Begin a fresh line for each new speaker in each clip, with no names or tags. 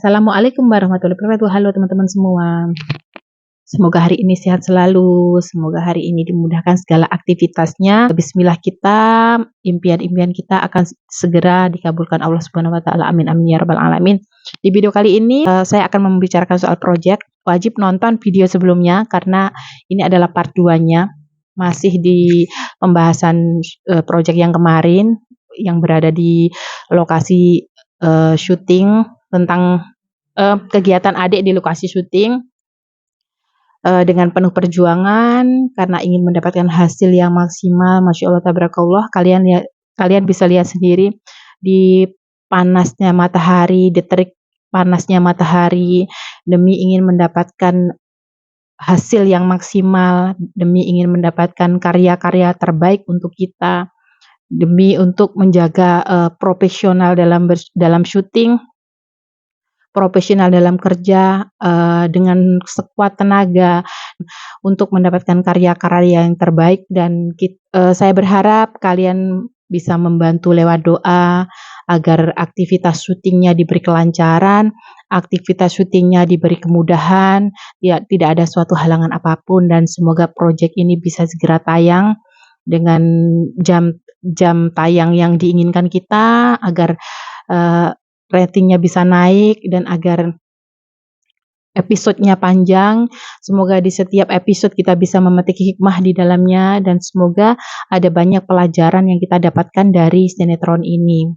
Assalamualaikum warahmatullahi wabarakatuh. Halo teman-teman semua. Semoga hari ini sehat selalu. Semoga hari ini dimudahkan segala aktivitasnya. Bismillah kita, impian-impian kita akan segera dikabulkan Allah Subhanahu wa taala. Amin amin ya rabbal alamin. Di video kali ini saya akan membicarakan soal project. Wajib nonton video sebelumnya karena ini adalah part 2-nya. Masih di pembahasan project yang kemarin yang berada di lokasi syuting tentang kegiatan adik di lokasi syuting dengan penuh perjuangan karena ingin mendapatkan hasil yang maksimal. Masya Allah tabarakallah. Kalian bisa lihat sendiri di panasnya matahari, di terik panasnya matahari, demi ingin mendapatkan hasil yang maksimal, demi ingin mendapatkan karya-karya terbaik untuk kita, demi untuk menjaga profesional dalam syuting, profesional dalam kerja, dengan sekuat tenaga untuk mendapatkan karya-karya yang terbaik. Dan saya berharap kalian bisa membantu lewat doa agar aktivitas syutingnya diberi kelancaran, aktivitas syutingnya diberi kemudahan, tidak ada suatu halangan apapun, dan semoga proyek ini bisa segera tayang dengan jam tayang yang diinginkan kita, agar ratingnya bisa naik dan agar episodenya panjang. Semoga di setiap episode kita bisa memetik hikmah di dalamnya, dan semoga ada banyak pelajaran yang kita dapatkan dari sinetron ini,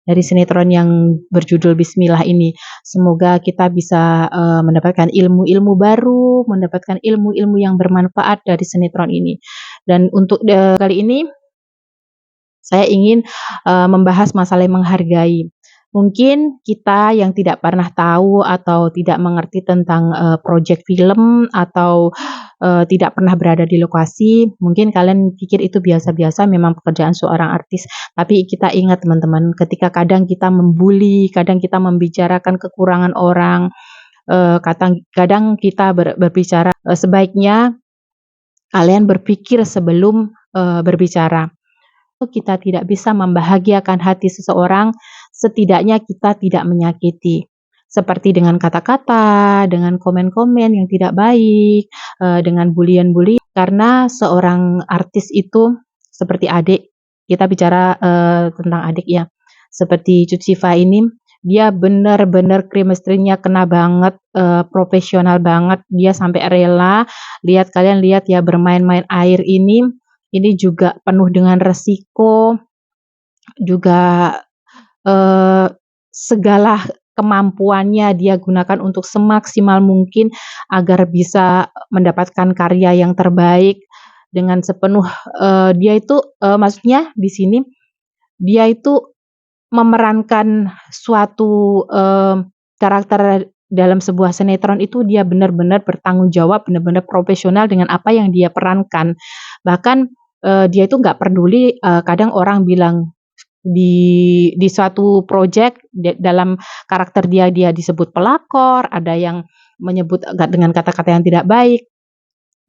dari sinetron yang berjudul Bismillah ini. Semoga kita bisa mendapatkan ilmu-ilmu baru, mendapatkan ilmu-ilmu yang bermanfaat dari sinetron ini. Dan untuk kali ini saya ingin membahas masalah menghargai. Mungkin kita yang tidak pernah tahu atau tidak mengerti tentang proyek film atau tidak pernah berada di lokasi, mungkin kalian pikir itu biasa-biasa, memang pekerjaan seorang artis. Tapi kita ingat teman-teman, ketika kadang kita membuli, kadang kita membicarakan kekurangan orang, kadang kita berbicara, sebaiknya kalian berpikir sebelum berbicara. Kita tidak bisa membahagiakan hati seseorang, setidaknya kita tidak menyakiti. Seperti dengan kata-kata, dengan komen-komen yang tidak baik, dengan bulian-bulian. Karena seorang artis itu seperti adik, kita bicara tentang adik ya, seperti Cut Syifa ini, dia benar-benar chemistry-nya kena banget, profesional banget. Dia sampai rela, kalian lihat ya, bermain-main air ini juga penuh dengan resiko, juga segala kemampuannya dia gunakan untuk semaksimal mungkin agar bisa mendapatkan karya yang terbaik dengan sepenuh. Dia itu maksudnya di sini dia itu memerankan suatu karakter dalam sebuah sinetron itu. Dia benar-benar bertanggung jawab, benar-benar profesional dengan apa yang dia perankan. Bahkan dia itu nggak peduli kadang orang bilang di suatu proyek dalam karakter dia disebut pelakor, ada yang menyebut dengan kata-kata yang tidak baik.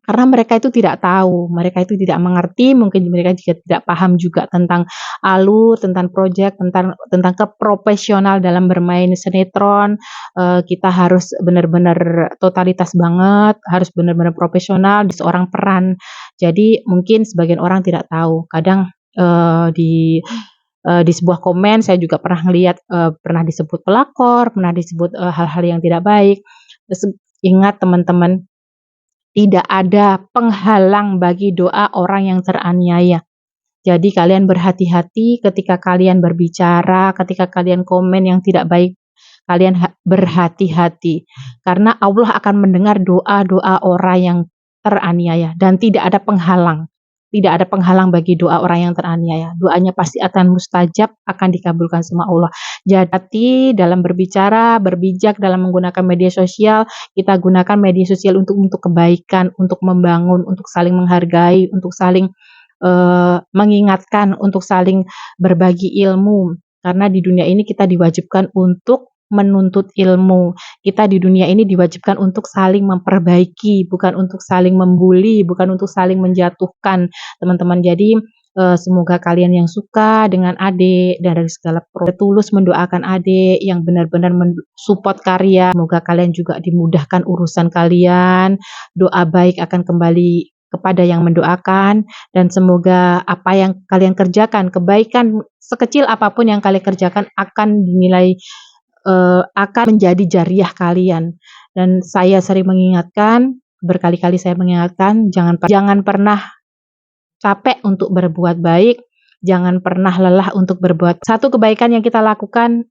Karena mereka itu tidak tahu, mereka itu tidak mengerti, mungkin mereka juga tidak paham juga tentang alur, tentang proyek, tentang keprofesional dalam bermain sinetron. Kita harus benar-benar totalitas banget, harus benar-benar profesional di seorang peran. Jadi mungkin sebagian orang tidak tahu. Kadang di sebuah komen saya juga pernah melihat pernah disebut pelakor, pernah disebut hal-hal yang tidak baik. Terus ingat teman-teman, tidak ada penghalang bagi doa orang yang teraniaya. Jadi kalian berhati-hati ketika kalian berbicara, ketika kalian komen yang tidak baik, kalian berhati-hati. Karena Allah akan mendengar doa-doa orang yang teraniaya, dan tidak ada penghalang. Tidak ada penghalang bagi doa orang yang teraniaya. Doanya pasti akan mustajab, akan dikabulkan sama Allah. Jadi dalam berbicara, berbijak dalam menggunakan media sosial, kita gunakan media sosial untuk kebaikan, untuk membangun, untuk saling menghargai, untuk saling mengingatkan, untuk saling berbagi ilmu. Karena di dunia ini kita diwajibkan untuk menuntut ilmu. Kita di dunia ini diwajibkan untuk saling memperbaiki, bukan untuk saling membuli, bukan untuk saling menjatuhkan, teman-teman. Jadi Semoga kalian yang suka dengan adik dan dari segala tulus mendoakan adik yang benar-benar support karya. Semoga kalian juga dimudahkan urusan kalian. Doa baik akan kembali kepada yang mendoakan dan semoga apa yang kalian kerjakan, kebaikan sekecil apapun yang kalian kerjakan akan dinilai akan menjadi jariah kalian. Dan saya sering mengingatkan, berkali-kali saya mengingatkan, jangan pernah capek untuk berbuat baik, jangan pernah lelah untuk berbuat. Satu kebaikan yang kita lakukan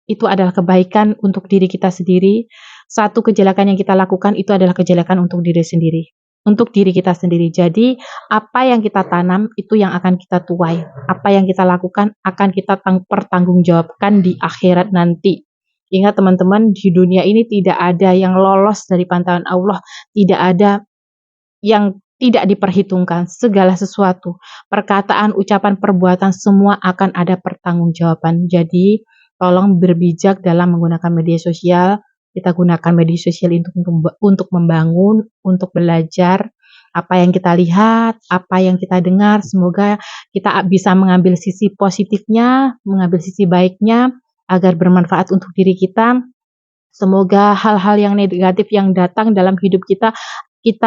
itu adalah kebaikan untuk diri kita sendiri. Satu kejelekan yang kita lakukan itu adalah kejelekan untuk diri sendiri. Untuk diri kita sendiri. Jadi, apa yang kita tanam itu yang akan kita tuai. Apa yang kita lakukan akan kita pertanggungjawabkan di akhirat nanti. Ingat teman-teman, di dunia ini tidak ada yang lolos dari pantauan Allah. Tidak ada yang tidak diperhitungkan, segala sesuatu, perkataan, ucapan, perbuatan, semua akan ada pertanggungjawaban. Jadi, tolong berbijak dalam menggunakan media sosial. Kita gunakan media sosial untuk membangun, untuk belajar. Apa yang kita lihat, apa yang kita dengar, semoga kita bisa mengambil sisi positifnya, mengambil sisi baiknya, agar bermanfaat untuk diri kita. Semoga hal-hal yang negatif yang datang dalam hidup kita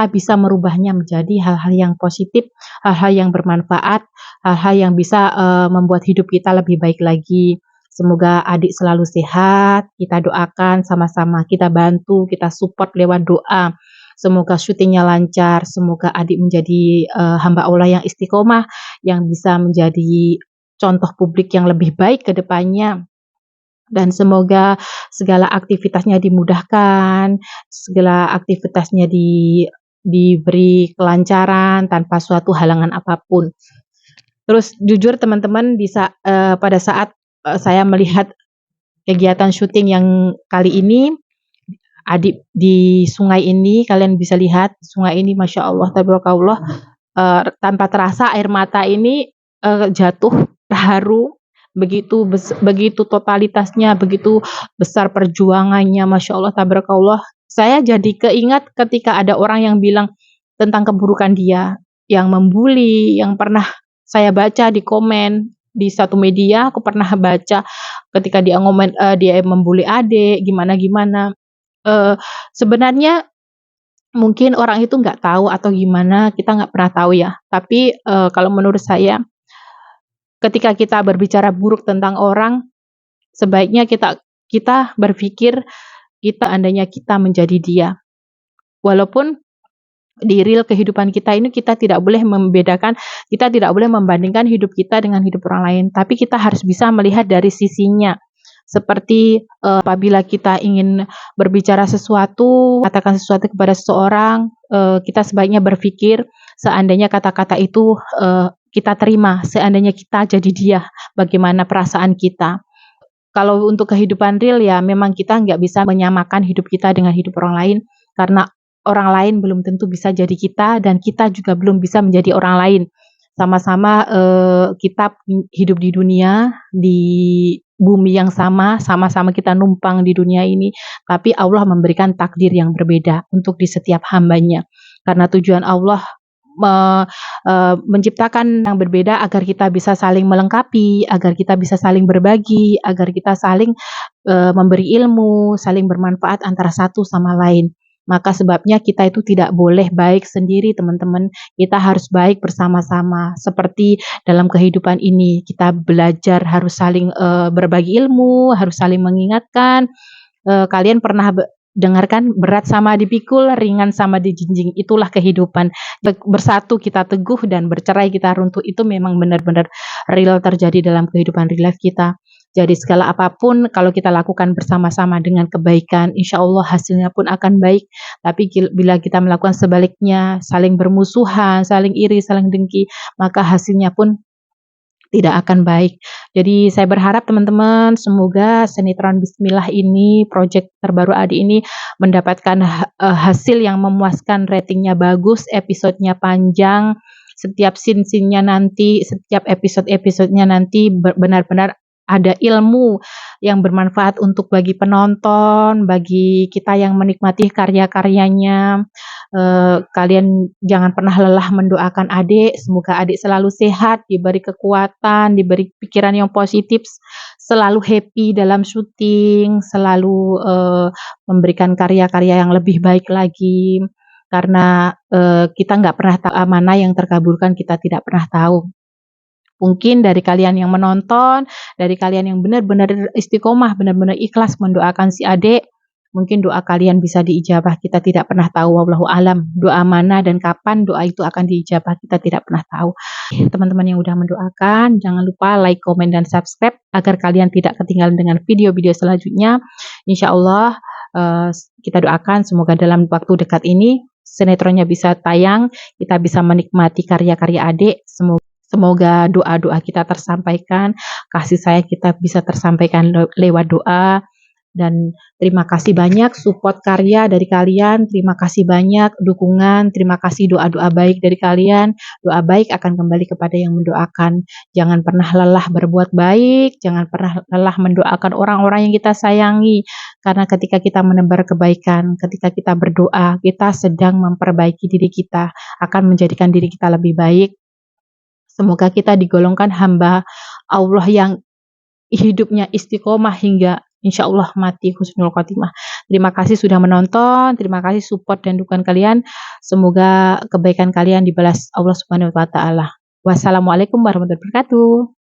bisa merubahnya menjadi hal-hal yang positif, hal-hal yang bermanfaat, hal-hal yang bisa membuat hidup kita lebih baik lagi. Semoga adik selalu sehat, kita doakan sama-sama, kita bantu, kita support lewat doa. Semoga syutingnya lancar, semoga adik menjadi hamba Allah yang istiqomah, yang bisa menjadi contoh publik yang lebih baik ke depannya. Dan semoga segala aktivitasnya dimudahkan, segala aktivitasnya diberi kelancaran tanpa suatu halangan apapun. Terus jujur teman-teman pada saat saya melihat kegiatan syuting yang kali ini, adik di sungai ini, kalian bisa lihat sungai ini, masya Allah, tabarakallah, tanpa terasa air mata ini jatuh terharu. Begitu totalitasnya, begitu besar perjuangannya, masya Allah, tabarakallah. Saya jadi keingat ketika ada orang yang bilang tentang keburukan dia, yang membuli, yang pernah saya baca di komen di satu media, aku pernah baca ketika dia dia membuli adik, gimana. Sebenarnya mungkin orang itu nggak tahu atau gimana, kita nggak pernah tahu ya. Tapi kalau menurut saya, ketika kita berbicara buruk tentang orang, sebaiknya kita berpikir andainya kita menjadi dia. Walaupun di real kehidupan kita ini kita tidak boleh membedakan, kita tidak boleh membandingkan hidup kita dengan hidup orang lain, tapi kita harus bisa melihat dari sisinya. Seperti apabila kita ingin berbicara sesuatu, katakan sesuatu kepada seseorang, kita sebaiknya berpikir seandainya kata-kata itu kita terima, seandainya kita jadi dia, bagaimana perasaan kita. Kalau untuk kehidupan real ya memang kita nggak bisa menyamakan hidup kita dengan hidup orang lain, karena orang lain belum tentu bisa jadi kita dan kita juga belum bisa menjadi orang lain. Sama-sama kita hidup di dunia, di bumi yang sama-sama kita numpang di dunia ini, tapi Allah memberikan takdir yang berbeda untuk di setiap hambanya. Karena tujuan Allah menciptakan yang berbeda agar kita bisa saling melengkapi, agar kita bisa saling berbagi, agar kita saling memberi ilmu, saling bermanfaat antara satu sama lain. Maka sebabnya kita itu tidak boleh baik sendiri, teman-teman. Kita harus baik bersama-sama. Seperti dalam kehidupan ini, kita belajar harus saling berbagi ilmu, harus saling mengingatkan. Kalian pernah dengarkan, berat sama dipikul, ringan sama dijinjing, itulah kehidupan. Bersatu kita teguh dan bercerai kita runtuh, itu memang benar-benar real terjadi dalam kehidupan real life kita. Jadi segala apapun kalau kita lakukan bersama-sama dengan kebaikan, insya Allah hasilnya pun akan baik. Tapi bila kita melakukan sebaliknya, saling bermusuhan, saling iri, saling dengki, maka hasilnya pun tidak akan baik. Jadi saya berharap teman-teman semoga sinetron Bismillah ini, proyek terbaru Adi ini mendapatkan hasil yang memuaskan, ratingnya bagus, episodenya panjang, setiap scene-nya nanti, setiap episode-episodenya nanti benar-benar ada ilmu yang bermanfaat untuk bagi penonton, bagi kita yang menikmati karya-karyanya. Kalian jangan pernah lelah mendoakan adik, semoga adik selalu sehat, diberi kekuatan, diberi pikiran yang positif, selalu happy dalam syuting, selalu memberikan karya-karya yang lebih baik lagi. Karena kita nggak pernah tahu mana yang terkabulkan, kita tidak pernah tahu. Mungkin dari kalian yang menonton, dari kalian yang benar-benar istiqomah, benar-benar ikhlas mendoakan si adik, mungkin doa kalian bisa diijabah, kita tidak pernah tahu, wallahu alam. Doa mana dan kapan doa itu akan diijabah, kita tidak pernah tahu. Teman-teman yang udah mendoakan, jangan lupa like, komen, dan subscribe agar kalian tidak ketinggalan dengan video-video selanjutnya. Insya Allah kita doakan semoga dalam waktu dekat ini sinetronnya bisa tayang, kita bisa menikmati karya-karya adik. Semoga doa-doa kita tersampaikan, kasih sayang kita bisa tersampaikan lewat doa. Dan terima kasih banyak support karya dari kalian, terima kasih banyak dukungan, terima kasih doa-doa baik dari kalian. Doa baik akan kembali kepada yang mendoakan. Jangan pernah lelah berbuat baik, jangan pernah lelah mendoakan orang-orang yang kita sayangi. Karena ketika kita menebar kebaikan, ketika kita berdoa, kita sedang memperbaiki diri kita, akan menjadikan diri kita lebih baik. Semoga kita digolongkan hamba Allah yang hidupnya istiqomah hingga insya Allah mati husnul khotimah. Terima kasih sudah menonton, terima kasih support dan dukungan kalian. Semoga kebaikan kalian dibalas Allah Subhanahu wa taala. Wassalamualaikum warahmatullahi wabarakatuh.